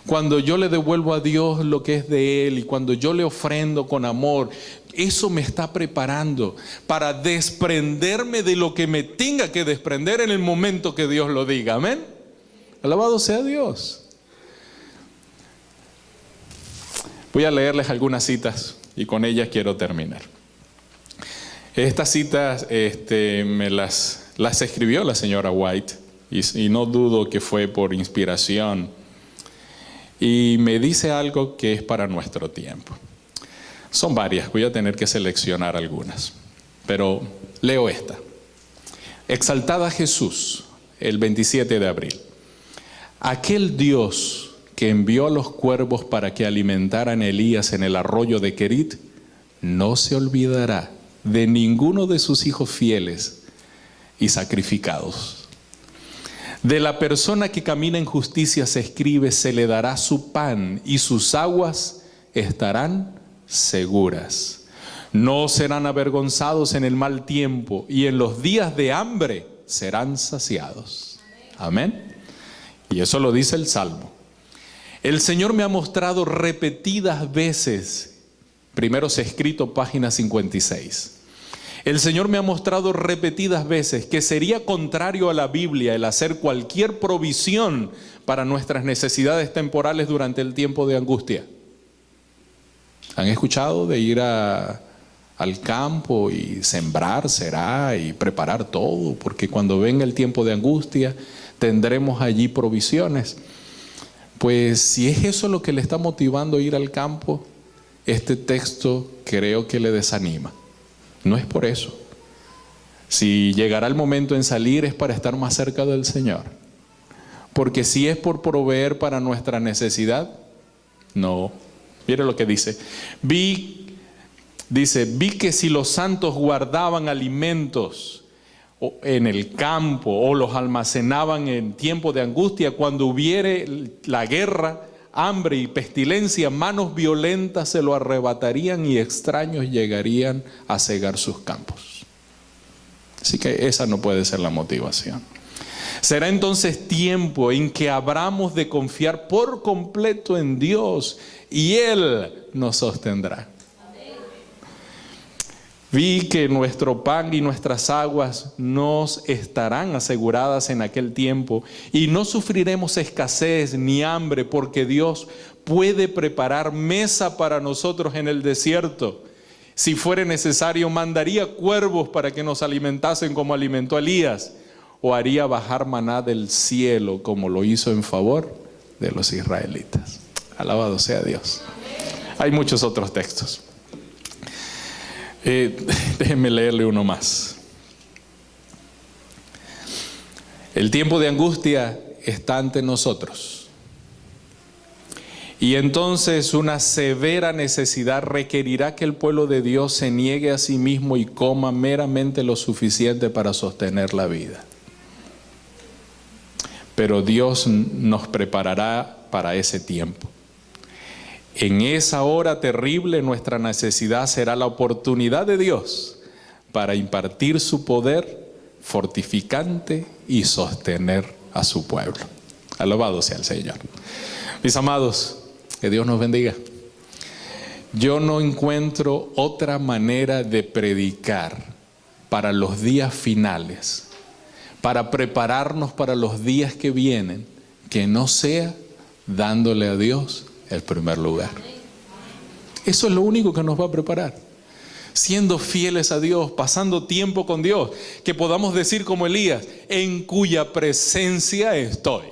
Cuando yo le devuelvo a Dios lo que es de Él y cuando yo le ofrendo con amor, eso me está preparando para desprenderme de lo que me tenga que desprender en el momento que Dios lo diga. Amén. Alabado sea Dios. Voy a leerles algunas citas y con ellas quiero terminar. Estas citas me las escribió la señora White y no dudo que fue por inspiración. Y me dice algo que es para nuestro tiempo. Son varias, voy a tener que seleccionar algunas, pero leo esta. Exaltada Jesús, el 27 de abril. Aquel Dios que envió a los cuervos para que alimentaran a Elías en el arroyo de Querit, no se olvidará de ninguno de sus hijos fieles y sacrificados. De la persona que camina en justicia se escribe, se le dará su pan y sus aguas estarán seguras. No serán avergonzados en el mal tiempo y en los días de hambre serán saciados. Amén. Y eso lo dice el Salmo. El Señor me ha mostrado repetidas veces, Primeros Escritos, página 56. El Señor me ha mostrado repetidas veces que sería contrario a la Biblia el hacer cualquier provisión para nuestras necesidades temporales durante el tiempo de angustia. ¿Han escuchado de ir al campo y sembrar será y preparar todo? Porque cuando venga el tiempo de angustia tendremos allí provisiones. Pues si es eso lo que le está motivando a ir al campo, este texto creo que le desanima. No es por eso. Si llegará el momento en salir es para estar más cerca del Señor. Porque si es por proveer para nuestra necesidad, no. Mire lo que dice. Vi que si los santos guardaban alimentos en el campo o los almacenaban en tiempo de angustia, cuando hubiere la guerra, hambre y pestilencia, manos violentas se lo arrebatarían y extraños llegarían a cegar sus campos. Así que esa no puede ser la motivación. Será entonces tiempo en que habramos de confiar por completo en Dios y Él nos sostendrá. Vi que nuestro pan y nuestras aguas nos estarán aseguradas en aquel tiempo y no sufriremos escasez ni hambre, porque Dios puede preparar mesa para nosotros en el desierto. Si fuere necesario, mandaría cuervos para que nos alimentasen como alimentó a Elías, o haría bajar maná del cielo como lo hizo en favor de los israelitas. Alabado sea Dios. Hay muchos otros textos. Déjenme leerle uno más. El tiempo de angustia está ante nosotros. Y entonces una severa necesidad requerirá que el pueblo de Dios se niegue a sí mismo y coma meramente lo suficiente para sostener la vida. Pero Dios nos preparará para ese tiempo. En esa hora terrible nuestra necesidad será la oportunidad de Dios para impartir su poder fortificante y sostener a su pueblo. Alabado sea el Señor. Mis amados, que Dios nos bendiga. Yo no encuentro otra manera de predicar para los días finales, para prepararnos para los días que vienen, que no sea dándole a Dios el primer lugar. Eso es lo único que nos va a preparar. Siendo fieles a Dios, pasando tiempo con Dios, que podamos decir como Elías, en cuya presencia estoy.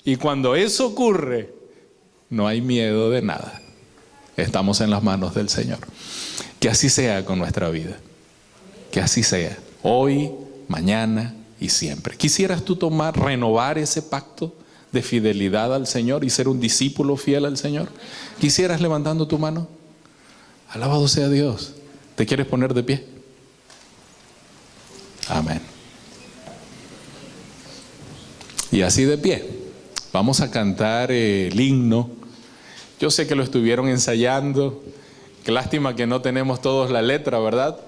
Y cuando eso ocurre, no hay miedo de nada. Estamos en las manos del Señor. Que así sea con nuestra vida. Que así sea. Hoy, mañana y siempre. ¿Quisieras tú renovar ese pacto de fidelidad al Señor y ser un discípulo fiel al Señor? ¿Quisieras levantando tu mano? Alabado sea Dios. ¿Te quieres poner de pie? Amén. Y así de pie, vamos a cantar el himno. Yo sé que lo estuvieron ensayando. Qué lástima que no tenemos todos la letra, ¿verdad?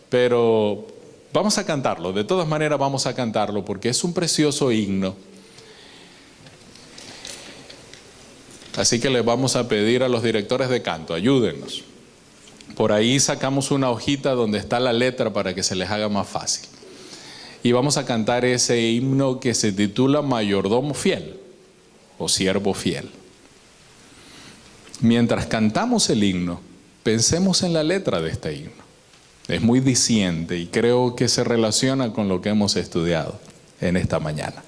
pero vamos a cantarlo. De todas maneras vamos a cantarlo porque es un precioso himno. Así que les vamos a pedir a los directores de canto, ayúdennos. Por ahí sacamos una hojita donde está la letra para que se les haga más fácil. Y vamos a cantar ese himno que se titula Mayordomo Fiel o Siervo Fiel. Mientras cantamos el himno, pensemos en la letra de este himno. Es muy diciente y creo que se relaciona con lo que hemos estudiado en esta mañana.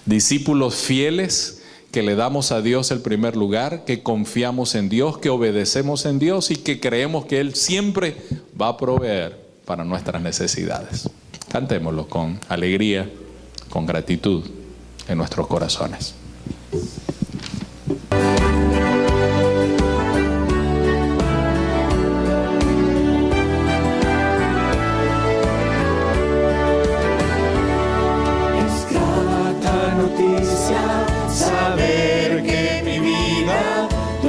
Discípulos fieles que le damos a Dios el primer lugar, que confiamos en Dios, que obedecemos en Dios y que creemos que Él siempre va a proveer para nuestras necesidades. Cantémoslo con alegría, con gratitud en nuestros corazones. Es grata noticia saber que mi vida tú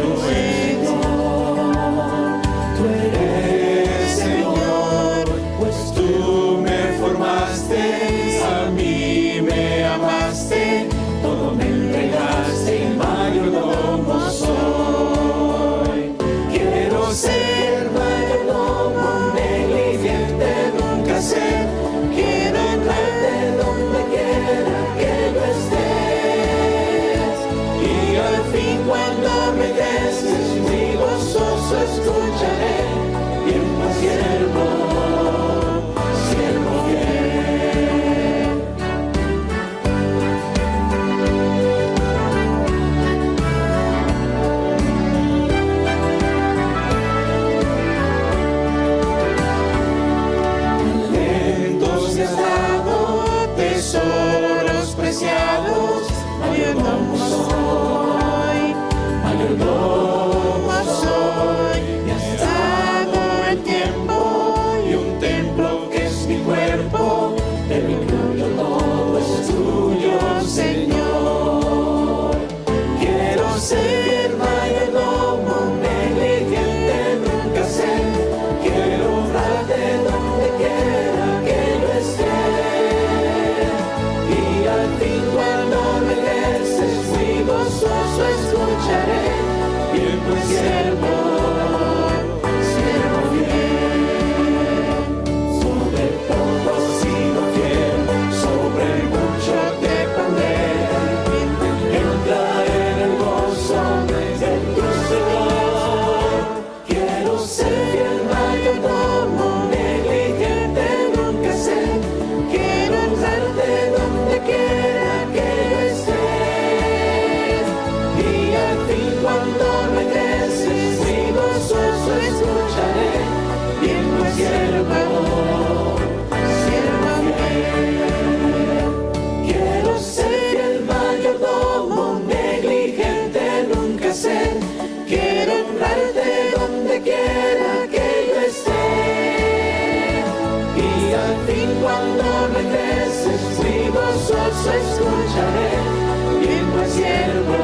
eres Señor, pues tú me formaste, a mí me amaste, todo me entregaste y mayordomo soy. Quiero ser mayordomo, negligente nunca ser, quiero honrarte donde quiera que yo estés. Y al fin cuando me regreses, muy gozoso escucharé, bien buen siervo, siervo fiel. Talentos me has dado, tesoros preciados, mayordomo soy, mayordomo soy. Me has dado el tiempo y un templo que es mi cuerpo, de mi incluyo todo es tuyo, Señor. Quiero ser mayordomo, negligente nunca ser, quiero honrarte donde quiera que yo esté. Y al fin cuando regreses, muy gozoso escucharé, bien buen siervo, siervo fiel. Sobre poco has sido fiel, sobre mucho te pondré. Entra en el gozo de tu Señor. Quiero ser fiel mayordomo, negligente nunca ser, quiero honrarte donde quiera que yo esté. Y al fin cuando regreses, muy gozoso escucharé, bien buen siervo, siervo fiel. Quiero ser fiel mayordomo, negligente nunca ser, quiero honrarte donde quiera que yo esté. Y al fin cuando regreses, muy gozoso escucharé, bien buen siervo,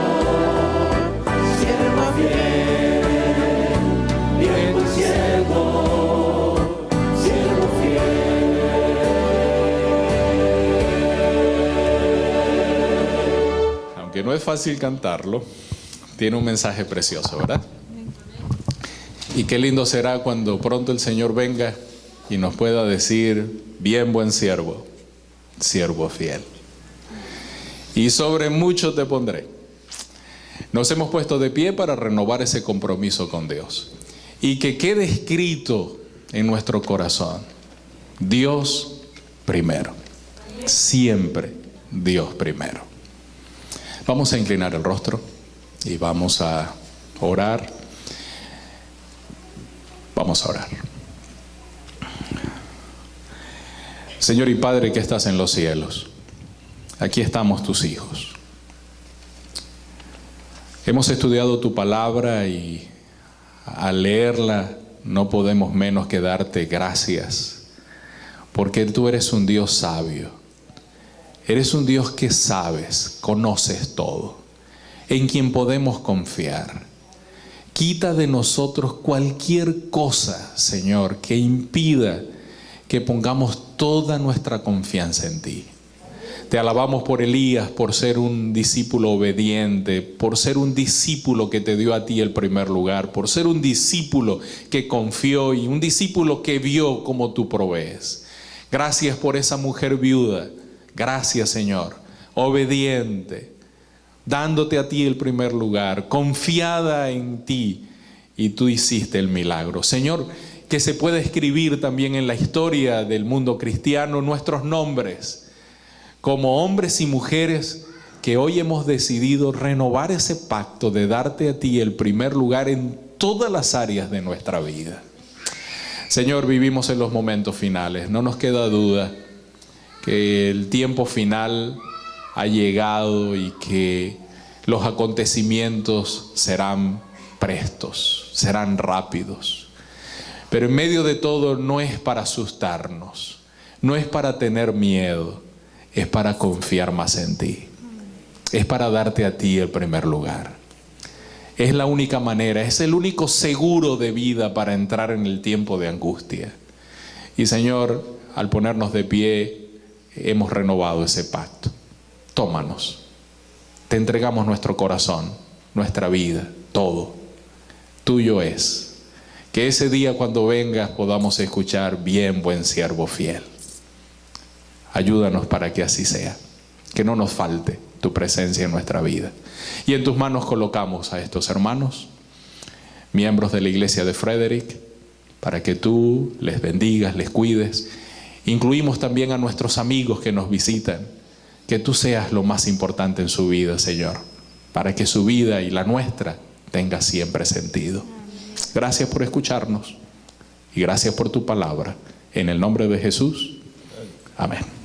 siervo fiel, bien buen siervo, siervo fiel. Aunque no es fácil cantarlo, tiene un mensaje precioso, ¿verdad? Y qué lindo será cuando pronto el Señor venga y nos pueda decir, bien buen siervo, siervo fiel. Y sobre mucho te pondré. Nos hemos puesto de pie para renovar ese compromiso con Dios. Y que quede escrito en nuestro corazón, Dios primero. Siempre Dios primero. Vamos a inclinar el rostro y vamos a orar. Vamos a orar. Señor y Padre que estás en los cielos, aquí estamos tus hijos. Hemos estudiado tu palabra y al leerla no podemos menos que darte gracias, porque tú eres un Dios sabio. Eres un Dios que sabes, conoces todo, en quien podemos confiar. Quita de nosotros cualquier cosa, Señor, que impida que pongamos toda nuestra confianza en ti. Te alabamos por Elías, por ser un discípulo obediente, por ser un discípulo que te dio a ti el primer lugar, por ser un discípulo que confió y un discípulo que vio cómo tú provees. Gracias por esa mujer viuda. Gracias, Señor, obediente, dándote a ti el primer lugar, confiada en ti, y tú hiciste el milagro. Señor, que se pueda escribir también en la historia del mundo cristiano nuestros nombres como hombres y mujeres que hoy hemos decidido renovar ese pacto de darte a ti el primer lugar en todas las áreas de nuestra vida. Señor, vivimos en los momentos finales. No nos queda duda que el tiempo final ha llegado y que los acontecimientos serán prestos, serán rápidos. Pero en medio de todo no es para asustarnos, no es para tener miedo, es para confiar más en ti. Es para darte a ti el primer lugar. Es la única manera, es el único seguro de vida para entrar en el tiempo de angustia. Y Señor, al ponernos de pie, hemos renovado ese pacto. Tómanos. Te entregamos nuestro corazón, nuestra vida, todo. Tuyo es. Que ese día cuando vengas podamos escuchar: bien, buen siervo fiel. Ayúdanos para que así sea. Que no nos falte tu presencia en nuestra vida. Y en tus manos colocamos a estos hermanos, miembros de la iglesia de Frederick, para que tú les bendigas, les cuides. Incluimos también a nuestros amigos que nos visitan. Que tú seas lo más importante en su vida, Señor, para que su vida y la nuestra tenga siempre sentido. Gracias por escucharnos y gracias por tu palabra. En el nombre de Jesús. Amén.